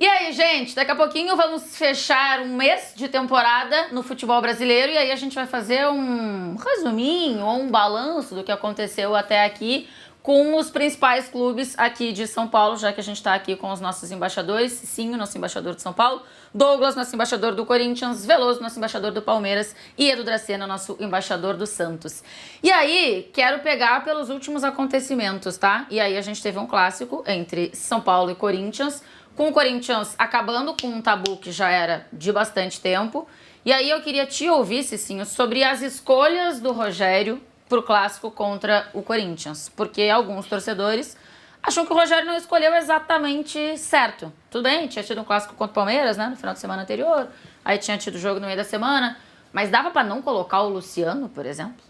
E aí, gente, daqui a pouquinho vamos fechar um mês de temporada no futebol brasileiro e aí a gente vai fazer um resuminho ou um balanço do que aconteceu até aqui com os principais clubes aqui de São Paulo, já que a gente está aqui com os nossos embaixadores, Cicinho, nosso embaixador de São Paulo, Douglas, nosso embaixador do Corinthians, Veloso, nosso embaixador do Palmeiras e Edu Dracena, nosso embaixador do Santos. E aí, quero pegar pelos últimos acontecimentos, tá? E aí a gente teve um clássico entre São Paulo e Corinthians, com o Corinthians acabando com um tabu que já era de bastante tempo. E aí eu queria te ouvir, Cicinho, sobre as escolhas do Rogério pro clássico contra o Corinthians. Porque alguns torcedores acham que o Rogério não escolheu exatamente certo. Tudo bem, tinha tido um clássico contra o Palmeiras, né, no final de semana anterior. Aí tinha tido jogo no meio da semana. Mas dava pra não colocar o Luciano, por exemplo?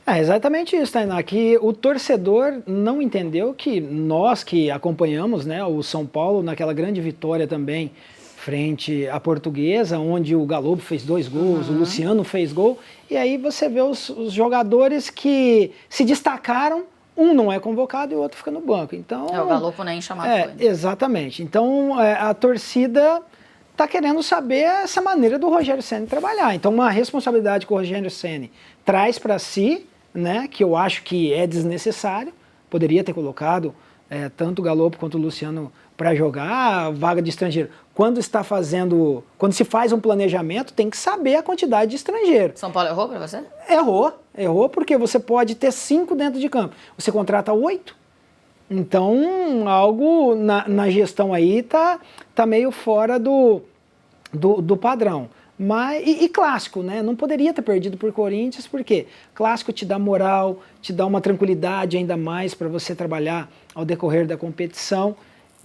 É exatamente isso, Tainá, que o torcedor não entendeu que nós que acompanhamos, né, o São Paulo naquela grande vitória também frente à Portuguesa, onde o Galo fez 2 gols, o Luciano fez gol, e aí você vê os jogadores que se destacaram, um não é convocado e o outro fica no banco. Então, O Galo nem chamado foi. Né? Exatamente. Então a torcida está querendo saber essa maneira do Rogério Ceni trabalhar. Então uma responsabilidade que o Rogério Ceni traz para si, né, que eu acho que é desnecessário, poderia ter colocado tanto o Galo quanto o Luciano para jogar, vaga de estrangeiro. Quando se faz um planejamento, tem que saber a quantidade de estrangeiro. São Paulo errou para você? Errou porque você pode ter 5 dentro de campo. Você contrata 8. Então, algo na gestão aí tá meio fora do padrão. E clássico, né? Não poderia ter perdido por Corinthians, porque clássico te dá moral, te dá uma tranquilidade ainda mais para você trabalhar ao decorrer da competição.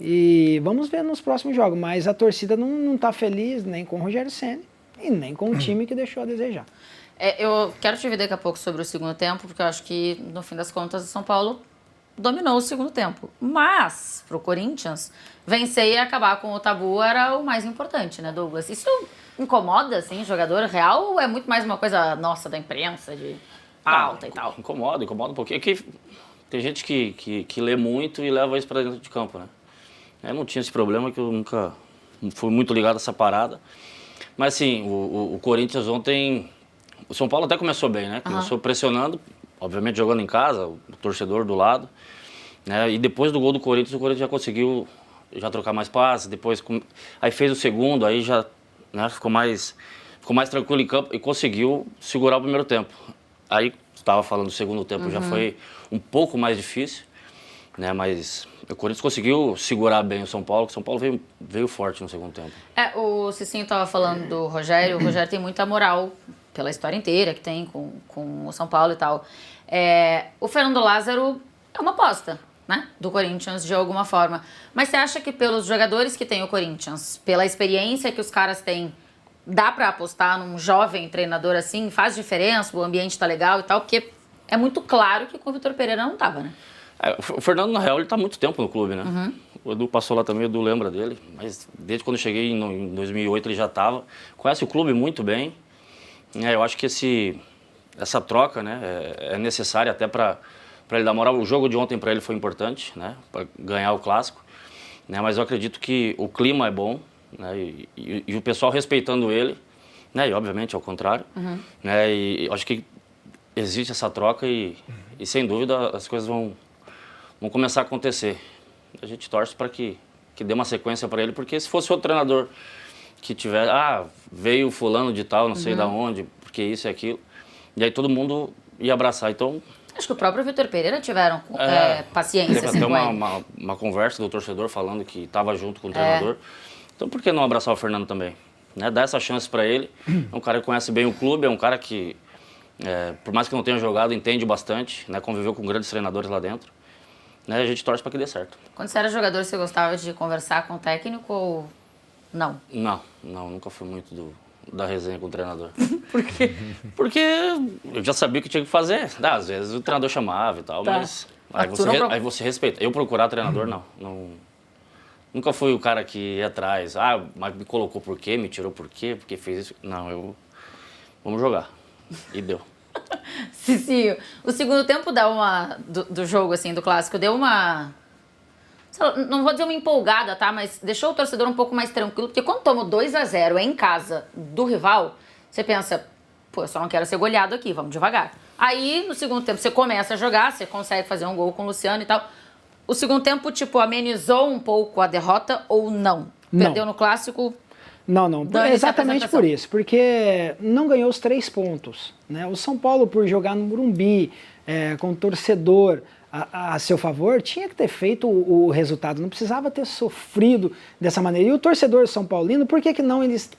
E vamos ver nos próximos jogos, mas a torcida não está feliz nem com o Rogério Ceni e nem com o time que deixou a desejar. Eu quero te ouvir daqui a pouco sobre o segundo tempo, porque eu acho que, no fim das contas, o São Paulo dominou o segundo tempo. Mas, pro Corinthians, vencer e acabar com o tabu era o mais importante, né, Douglas? Isso incomoda, assim, jogador real ou é muito mais uma coisa nossa da imprensa, de pauta e tal? Incomoda um pouquinho. É que tem gente que lê muito e leva isso para dentro de campo, né? Eu não tinha esse problema, que eu nunca fui muito ligado a essa parada. Mas, assim, o Corinthians ontem... O São Paulo até começou bem, né? Começou pressionando, obviamente jogando em casa, o torcedor do lado. Né? E depois do gol do Corinthians, o Corinthians já conseguiu trocar mais passes. Depois, aí fez o segundo, aí já ficou mais tranquilo em campo e conseguiu segurar o primeiro tempo. Aí, estava falando do segundo tempo, já foi um pouco mais difícil. Né, mas o Corinthians conseguiu segurar bem o São Paulo, que o São Paulo veio forte no segundo tempo. O Cicinho estava falando do Rogério, o Rogério tem muita moral pela história inteira que tem com o São Paulo e tal. O Fernando Lázaro é uma aposta, né, do Corinthians de alguma forma. Mas você acha que pelos jogadores que tem o Corinthians, pela experiência que os caras têm, dá para apostar num jovem treinador assim? Faz diferença, o ambiente tá legal e tal? Porque é muito claro que com o Vitor Pereira não tava, né? O Fernando, na real, ele está há muito tempo no clube, né? O Edu passou lá também, o Edu lembra dele, mas desde quando eu cheguei em 2008 ele já estava. Conhece o clube muito bem. Eu acho que essa troca, né, é necessária até para ele dar moral. O jogo de ontem para ele foi importante, né, para ganhar o clássico. Né, mas eu acredito que o clima é bom, né, e o pessoal respeitando ele, né, e obviamente ao contrário. Né, e eu acho que existe essa troca e sem dúvida as coisas vão começar a acontecer. A gente torce para que dê uma sequência para ele, porque se fosse outro treinador que tiver, veio fulano de tal, não sei da onde, porque isso e aquilo, e aí todo mundo ia abraçar. Então, acho que o próprio Vitor Pereira tiveram paciência teve assim, até com ele. uma conversa do torcedor falando que estava junto com o treinador. Então por que não abraçar o Fernando também? Né? Dar essa chance para ele. É um cara que conhece bem o clube, é um cara que, por mais que não tenha jogado, entende bastante, né? Conviveu com grandes treinadores lá dentro. Né, a gente torce para que dê certo. Quando você era jogador, você gostava de conversar com o técnico ou não? Não, nunca fui muito da resenha com o treinador. Por quê? Porque eu já sabia o que tinha que fazer. Às vezes o treinador chamava e tal, mas aí você respeita. Eu procurar treinador, não. Nunca fui o cara que ia atrás. Mas me colocou por quê? Me tirou por quê? Porque fez isso. Não, vamos jogar. E deu. Cicinho, o segundo tempo do jogo, assim, do clássico, deu uma sei lá, não vou dizer uma empolgada, tá? Mas deixou o torcedor um pouco mais tranquilo, porque quando toma 2-0 em casa do rival, você pensa, pô, eu só não quero ser goleado aqui, vamos devagar. Aí, no segundo tempo, você começa a jogar, você consegue fazer um gol com o Luciano e tal. O segundo tempo, tipo, amenizou um pouco a derrota ou não? Não. Perdeu no clássico? Não. Exatamente por isso, porque não ganhou os 3 pontos. Né? O São Paulo, por jogar no Morumbi, com o torcedor a seu favor, tinha que ter feito o resultado, não precisava ter sofrido dessa maneira. E o torcedor São Paulino, por que não eles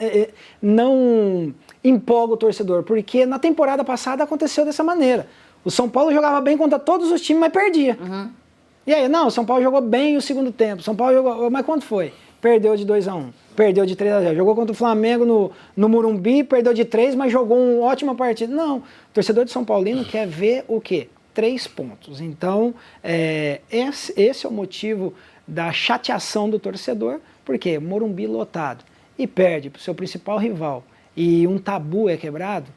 não empolga o torcedor? Porque na temporada passada aconteceu dessa maneira. O São Paulo jogava bem contra todos os times, mas perdia. Uhum. E aí, não, o São Paulo jogou bem o segundo tempo. São Paulo jogou, mas quanto foi? Perdeu de 2-1, perdeu de 3-0. Jogou contra o Flamengo no Morumbi, perdeu de 3, mas jogou uma ótima partida. Não, o torcedor de São Paulino quer ver o quê? 3 pontos. Então, esse é o motivo da chateação do torcedor, porque Morumbi lotado e perde para o seu principal rival e um tabu é quebrado,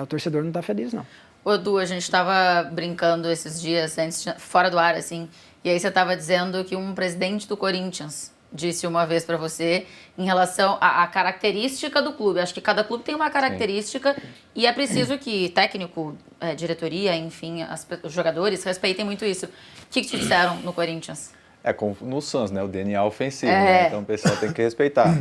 o torcedor não está feliz, não. Ô, Du, a gente estava brincando esses dias, antes, fora do ar, assim, e aí você estava dizendo que um presidente do Corinthians disse uma vez para você em relação à característica do clube. Acho que cada clube tem uma característica. Sim. E é preciso que técnico, diretoria, enfim, os jogadores respeitem muito isso. O que te disseram no Corinthians? Como no Santos, né? O DNA ofensivo, né? Então o pessoal tem que respeitar.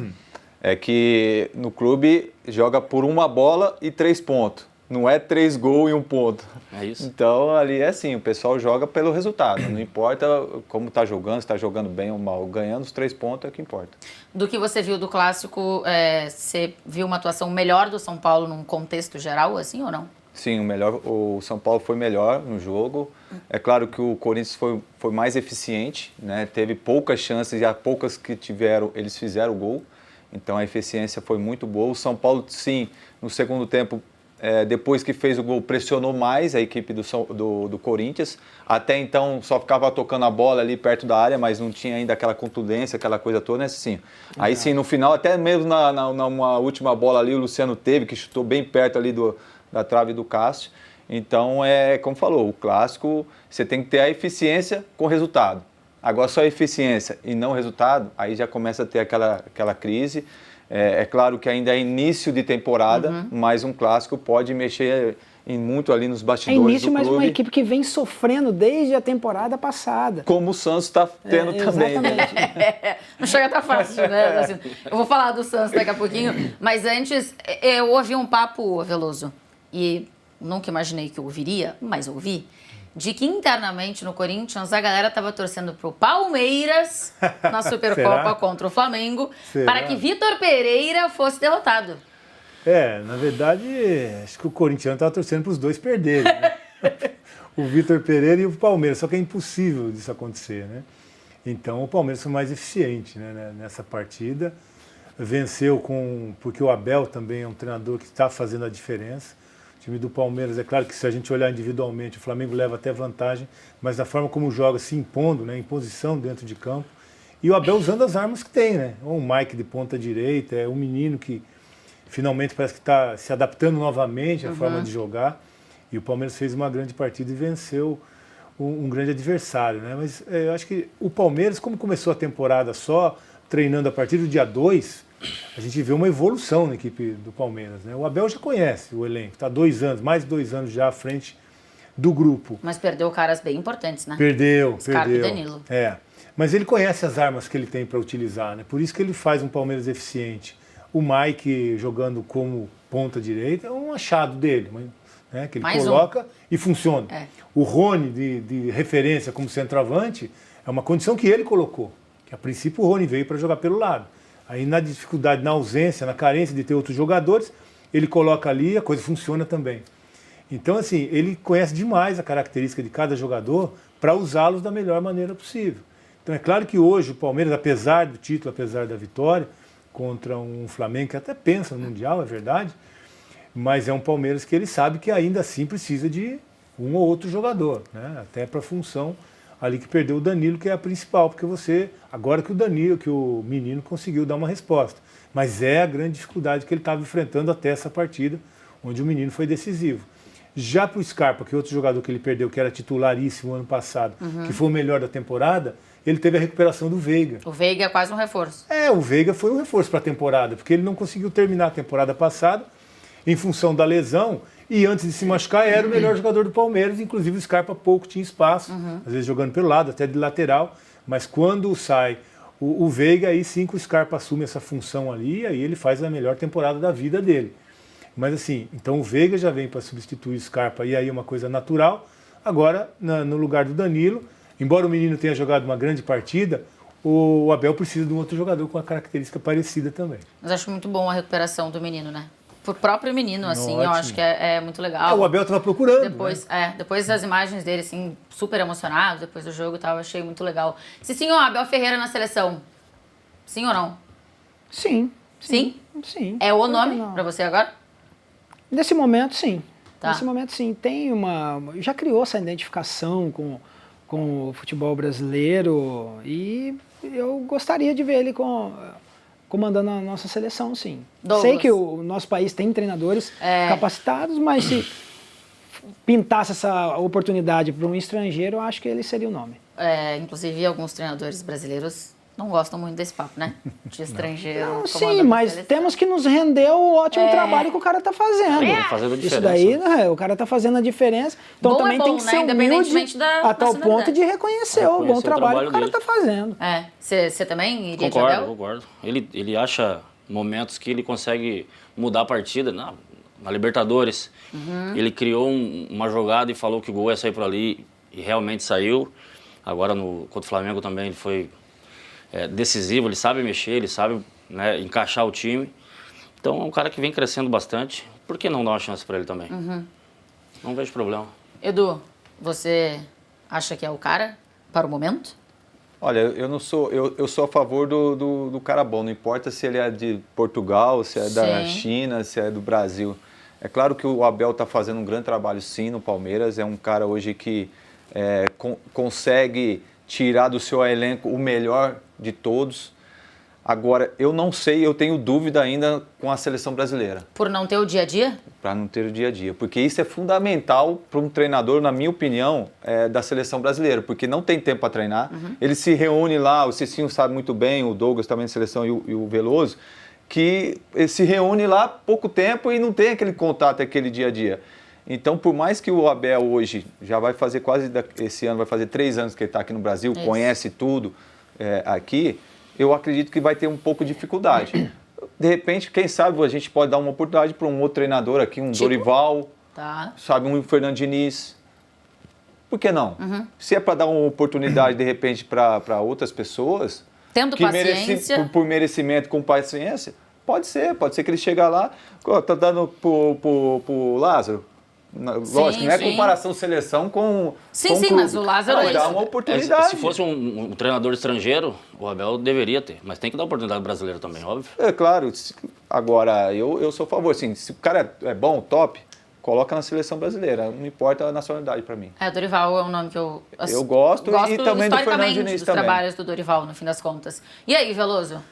É que no clube joga por uma bola e 3 pontos. Não é 3 gols e 1 ponto. É isso. Então, ali é assim, o pessoal joga pelo resultado. Não importa como está jogando, se está jogando bem ou mal. Ganhando os 3 pontos é o que importa. Do que você viu do Clássico, você viu uma atuação melhor do São Paulo num contexto geral, assim, ou não? Sim, o São Paulo foi melhor no jogo. É claro que o Corinthians foi mais eficiente, né? Teve poucas chances e as poucas que tiveram, eles fizeram o gol. Então, a eficiência foi muito boa. O São Paulo, sim, no segundo tempo, depois que fez o gol, pressionou mais a equipe do Corinthians. Até então, só ficava tocando a bola ali perto da área, mas não tinha ainda aquela contundência, aquela coisa toda, né? Sim. Aí sim, no final, até mesmo numa última bola ali, o Luciano teve, que chutou bem perto ali da trave do Cássio. Então, como falou, o clássico, você tem que ter a eficiência com resultado. Agora, só a eficiência e não resultado, aí já começa a ter aquela crise. É claro que ainda é início de temporada, mas um clássico pode mexer muito ali nos bastidores do clube. É início, mas uma equipe que vem sofrendo desde a temporada passada. Como o Santos está tendo também. Exatamente. Né? Não chega a estar fácil, né? Assim, eu vou falar do Santos daqui a pouquinho, mas antes eu ouvi um papo, Veloso, e nunca imaginei que eu ouviria, mas ouvi, de que internamente no Corinthians a galera estava torcendo pro Palmeiras na Supercopa contra o Flamengo para que Vitor Pereira fosse derrotado. Na verdade, acho que o corintiano estava torcendo para os dois perderem, né? O Vitor Pereira e o Palmeiras, só que é impossível disso acontecer, né? Então o Palmeiras foi mais eficiente, né, nessa partida, venceu porque o Abel também é um treinador que está fazendo a diferença. O time do Palmeiras, é claro que se a gente olhar individualmente, o Flamengo leva até vantagem, mas a forma como joga, se impondo, né, em posição dentro de campo. E o Abel usando as armas que tem, né? O Mike de ponta direita, um menino que finalmente parece que está se adaptando novamente à forma de jogar. E o Palmeiras fez uma grande partida e venceu um grande adversário, né? Mas eu acho que o Palmeiras, como começou a temporada só treinando a partir do dia 2, a gente vê uma evolução na equipe do Palmeiras, né? O Abel já conhece o elenco, está 2 anos, mais de 2 anos já à frente do grupo. Mas perdeu caras bem importantes, né? Perdeu. Scarpa e Danilo. Mas ele conhece as armas que ele tem para utilizar, né? Por isso que ele faz um Palmeiras eficiente. O Mike jogando como ponta direita é um achado dele, né? Que ele mais coloca e funciona. O Rony de referência como centroavante é uma condição que ele colocou. Que a princípio o Rony veio para jogar pelo lado. Aí na dificuldade, na ausência, na carência de ter outros jogadores, ele coloca ali e a coisa funciona também. Então, assim, ele conhece demais a característica de cada jogador para usá-los da melhor maneira possível. Então, é claro que hoje o Palmeiras, apesar do título, apesar da vitória, contra um Flamengo que até pensa no Mundial, é verdade, mas é um Palmeiras que ele sabe que ainda assim precisa de um ou outro jogador, né? Até para a função ali que perdeu o Danilo, que é a principal, porque agora que o menino conseguiu dar uma resposta. Mas é a grande dificuldade que ele estava enfrentando até essa partida, onde o menino foi decisivo. Já para o Scarpa, que é outro jogador que ele perdeu, que era titularíssimo ano passado, que foi o melhor da temporada, ele teve a recuperação do Veiga. O Veiga é quase um reforço. O Veiga foi um reforço para a temporada, porque ele não conseguiu terminar a temporada passada em função da lesão e antes de se machucar era o melhor jogador do Palmeiras, inclusive o Scarpa pouco tinha espaço, às vezes jogando pelo lado, até de lateral, mas quando sai o Veiga, aí sim que o Scarpa assume essa função ali, aí ele faz a melhor temporada da vida dele. Mas assim, então o Veiga já vem para substituir o Scarpa e aí é uma coisa natural. Agora, no lugar do Danilo, embora o menino tenha jogado uma grande partida, o Abel precisa de um outro jogador com uma característica parecida também. Mas acho muito bom a recuperação do menino, né? Pro próprio menino, assim, Ótimo. eu acho que é muito legal. O Abel estava procurando. Depois, né? Depois das imagens dele, assim, super emocionado, depois do jogo e tal, eu achei muito legal. Se sim, Abel Ferreira na seleção, sim ou não? Sim. Sim? Sim. É o Por que nome não? pra você agora? Nesse momento, sim. Tá. Nesse momento, sim. Tem já criou essa identificação com o futebol brasileiro e eu gostaria de ver ele comandando a nossa seleção, sim. Douglas. Sei que o nosso país tem treinadores capacitados, mas se pintasse essa oportunidade para um estrangeiro, eu acho que ele seria o nome. Inclusive, alguns treinadores brasileiros não gostam muito desse papo, né? De estrangeiro. Não, sim, comandando a mas seleção. temos que nos render o ótimo trabalho que o cara está fazendo. Fazendo a Isso diferença. daí, né, o cara está fazendo a diferença. Então Bom é também bom, tem que né? ser Independentemente humilde da a tal nacionalidade. ponto de reconhecer o bom Reconhecer o trabalho que o cara trabalho está fazendo. Você também iria de Concordo, Abel? concordo. Ele acha momentos que ele consegue mudar a partida. Na Libertadores, ele criou uma jogada e falou que o gol ia sair por ali e realmente saiu. Agora contra o Flamengo também ele foi decisivo, ele sabe mexer, ele sabe, né, encaixar o time. Então é um cara que vem crescendo bastante. Por que não dar uma chance para ele também? Não vejo problema. Edu, você acha que é o cara para o momento? Olha, eu sou a favor do cara bom, não importa se ele é de Portugal, se é da Sim. China, se é do Brasil. É claro que o Abel está fazendo um grande trabalho sim no Palmeiras, é um cara hoje que consegue tirar do seu elenco o melhor de todos. Agora, eu não sei, eu tenho dúvida ainda com a seleção brasileira. Por não ter o dia a dia? Para não ter o dia a dia. Porque isso é fundamental para um treinador, na minha opinião, da seleção brasileira. Porque não tem tempo para treinar. Ele se reúne lá, o Cicinho sabe muito bem, o Douglas também na seleção e o Veloso, que ele se reúne lá pouco tempo e não tem aquele contato, aquele dia a dia. Então, por mais que o Abel hoje já vai fazer esse ano, vai fazer 3 anos que ele está aqui no Brasil, Isso. conhece tudo aqui, eu acredito que vai ter um pouco de dificuldade. De repente, quem sabe a gente pode dar uma oportunidade para um outro treinador aqui, um Tipo? Dorival, Tá. sabe, um Fernando Diniz. Por que não? Se é para dar uma oportunidade, de repente, para outras pessoas, Tendo que paciência. por merecimento, com paciência, pode ser que ele chega lá, tá dando pro Lázaro. Lógico, não é sim. comparação seleção com Sim, com sim, clube. mas o Lázaro Não, é dá isso. uma oportunidade. Se fosse um treinador estrangeiro, o Abel deveria ter. Mas tem que dar oportunidade brasileiro também, óbvio. É claro. Agora, eu sou a favor. Assim, se o cara é bom, top, coloca na seleção brasileira. Não importa a nacionalidade para mim. Dorival é um nome que eu gosto e também do Fernando historicamente Diniz dos também. trabalhos do Dorival, no fim das contas. E aí, Veloso?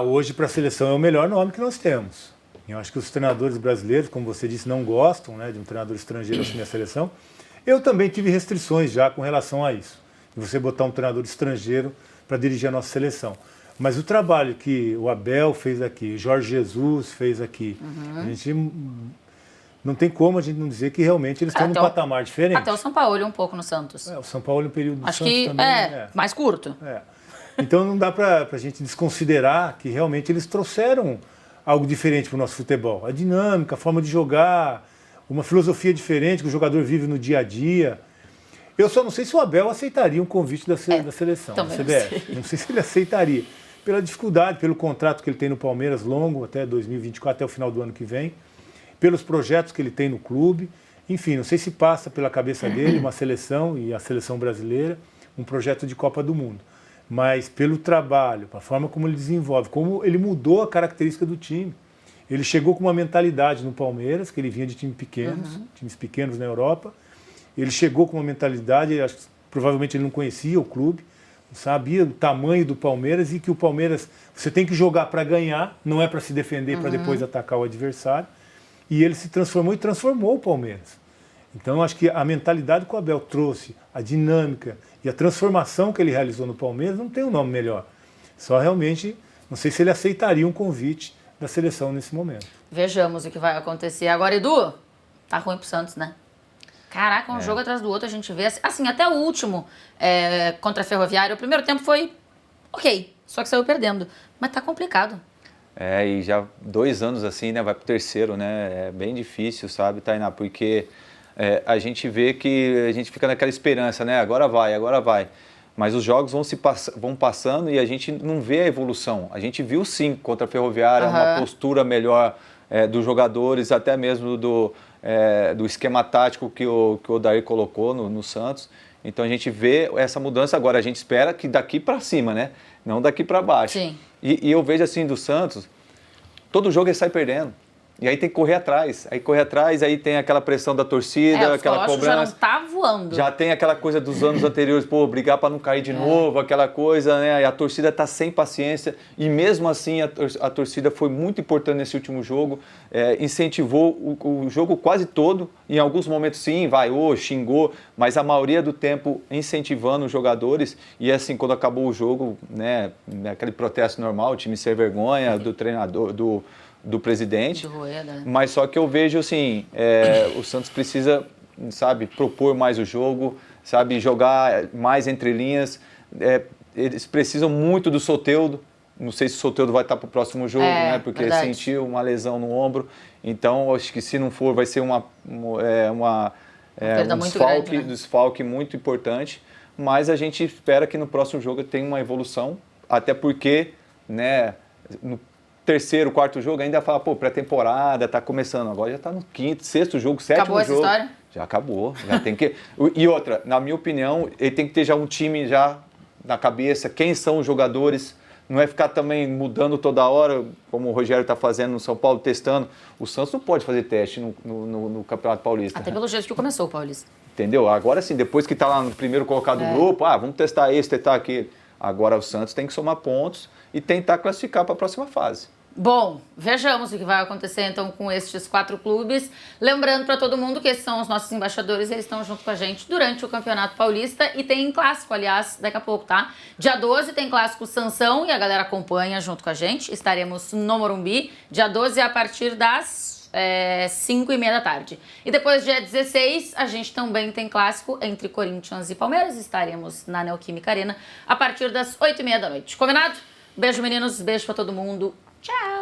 Hoje para a seleção é o melhor nome que nós temos. Eu acho que os treinadores brasileiros, como você disse, não gostam, né, de um treinador estrangeiro assumir a seleção. Eu também tive restrições já com relação a isso. De você botar um treinador estrangeiro para dirigir a nossa seleção. Mas o trabalho que o Abel fez aqui, Jorge Jesus fez aqui, a gente não tem como a gente não dizer que realmente eles estão num patamar diferente. Até o São Paulo um pouco no Santos. O São Paulo, no período do Acho Santos que também. mais curto. Então não dá para a gente desconsiderar que realmente eles trouxeram algo diferente para o nosso futebol. A dinâmica, a forma de jogar, uma filosofia diferente que o jogador vive no dia a dia. Eu só não sei se o Abel aceitaria um convite da seleção, da também CBF. Não sei se ele aceitaria. Pela dificuldade, pelo contrato que ele tem no Palmeiras, longo, até 2024, até o final do ano que vem, pelos projetos que ele tem no clube. Enfim, não sei se passa pela cabeça dele uma seleção, e a seleção brasileira, um projeto de Copa do Mundo. Mas pelo trabalho, a forma como ele desenvolve, como ele mudou a característica do time. Ele chegou com uma mentalidade no Palmeiras, que ele vinha de times pequenos na Europa. Ele chegou com uma mentalidade, acho que provavelmente ele não conhecia o clube, sabia o tamanho do Palmeiras e que o Palmeiras, você tem que jogar para ganhar, não é para se defender para depois atacar o adversário. E ele se transformou e transformou o Palmeiras. Então, eu acho que a mentalidade que o Abel trouxe, a dinâmica e a transformação que ele realizou no Palmeiras, não tem um nome melhor. Só realmente, não sei se ele aceitaria um convite da seleção nesse momento. Vejamos o que vai acontecer. Agora, Edu, tá ruim pro Santos, né? Caraca, um jogo atrás do outro a gente vê. Assim, até o último contra a Ferroviária, o primeiro tempo foi ok, só que saiu perdendo. Mas tá complicado. E já 2 anos assim, né? Vai pro terceiro, né? É bem difícil, sabe, Tainá? Porque a gente vê que a gente fica naquela esperança, né? Agora vai. Mas os jogos vão passando e a gente não vê a evolução. A gente viu sim contra a Ferroviária uma postura melhor dos jogadores, até mesmo do esquema tático que o Odair colocou no Santos. Então a gente vê essa mudança agora. A gente espera que daqui para cima, né? Não daqui para baixo. Sim. E eu vejo assim do Santos, todo jogo ele sai perdendo. E aí tem que correr atrás. Aí tem aquela pressão da torcida, aquela cobrança. Já não tá voando. Já tem aquela coisa dos anos anteriores, brigar para não cair de novo, aquela coisa, né? E a torcida tá sem paciência. E mesmo assim a torcida foi muito importante nesse último jogo. Incentivou o jogo quase todo. Em alguns momentos sim, vaiou, xingou, mas a maioria do tempo incentivando os jogadores. E assim, quando acabou o jogo, né? Aquele protesto normal, o time sem vergonha, do treinador, do presidente, mas só que eu vejo assim, o Santos precisa, sabe, propor mais o jogo, sabe, jogar mais entre linhas, eles precisam muito do Soteldo, não sei se o Soteldo vai estar para o próximo jogo, né, porque ele sentiu uma lesão no ombro, então acho que se não for vai ser um desfalque muito importante, mas a gente espera que no próximo jogo tenha uma evolução, até porque, né, no terceiro, quarto jogo, ainda fala, pré-temporada, tá começando. Agora já tá no quinto, sexto jogo, sétimo jogo. Acabou essa história? Já acabou. Já tem que... E outra, na minha opinião, ele tem que ter já um time já na cabeça, quem são os jogadores, não é ficar também mudando toda hora, como o Rogério tá fazendo no São Paulo, testando. O Santos não pode fazer teste no Campeonato Paulista. Até pelo jeito que começou o Paulista. Entendeu? Agora sim, depois que tá lá no primeiro colocado do grupo, vamos testar esse, testar aquele. Agora o Santos tem que somar pontos e tentar classificar para a próxima fase. Bom, vejamos o que vai acontecer então com estes 4 clubes. Lembrando para todo mundo que esses são os nossos embaixadores, eles estão junto com a gente durante o Campeonato Paulista e tem clássico, aliás, daqui a pouco, tá? Dia 12 tem clássico Sansão e a galera acompanha junto com a gente. Estaremos no Morumbi, dia 12 a partir das 5h30 da tarde. E depois, dia 16, a gente também tem clássico entre Corinthians e Palmeiras. Estaremos na Neoquímica Arena a partir das 8h30 da noite. Combinado? Beijo, meninos. Beijo para todo mundo. Tchau!